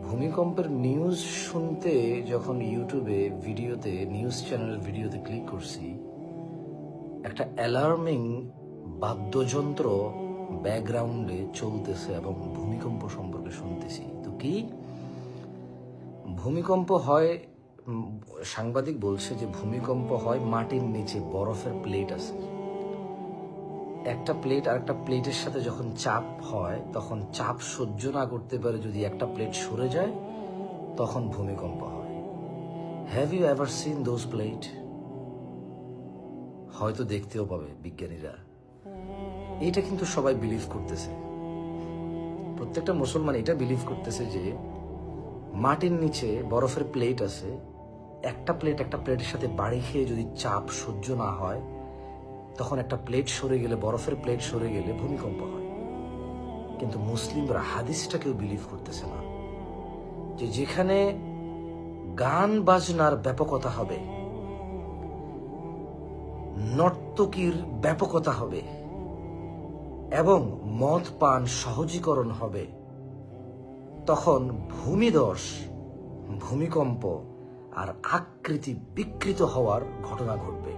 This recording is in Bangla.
ভূমিকম্পের নিউজ শুনতে যখন ইউটিউবে ভিডিওতে নিউজ চ্যানেলের ভিডিওতে ক্লিক করছি, একটা অ্যালার্মিং বাদ্যযন্ত্র ব্যাকগ্রাউন্ডে চলতেছে এবং ভূমিকম্প সম্পর্কে শুনতেছি। তো কি ভূমিকম্প হয়? সাংবাদিক বলছে যে ভূমিকম্প হয় মাটির নিচে বরফের প্লেট আছে, একটা প্লেট আর একটা প্লেটের সাথে যখন চাপ হয় তখন চাপ সহ্য না করতে পারে, যদি একটা প্লেট সরে যায় তখন ভূমিকম্প হয়। Have you ever seen those plate? হয়তো দেখতেও পাবে বিজ্ঞানীরা। এটা কিন্তু সবাই বিলিভ করতেছে, প্রত্যেকটা মুসলমান এটা বিলিভ করতেছে যে মাটির নিচে বরফের প্লেট আছে, একটা প্লেট একটা প্লেটের সাথে বাড়ি খেয়ে যদি চাপ সহ্য না হয় তখন একটা প্লেট সরে গেলে, বরফের প্লেট সরে গেলে ভূমিকম্প হয়। কিন্তু মুসলিমরা হাদিসটাকেও বিলিভ করতেছে না, যে যেখানে গান বাজনার ব্যাপকতা হবে, নর্তকীর ব্যাপকতা হবে এবং মদ পান সহজীকরণ হবে, তখন ভূমিধস, ভূমিকম্প আর আকৃতি বিকৃত হওয়ার ঘটনা ঘটবে।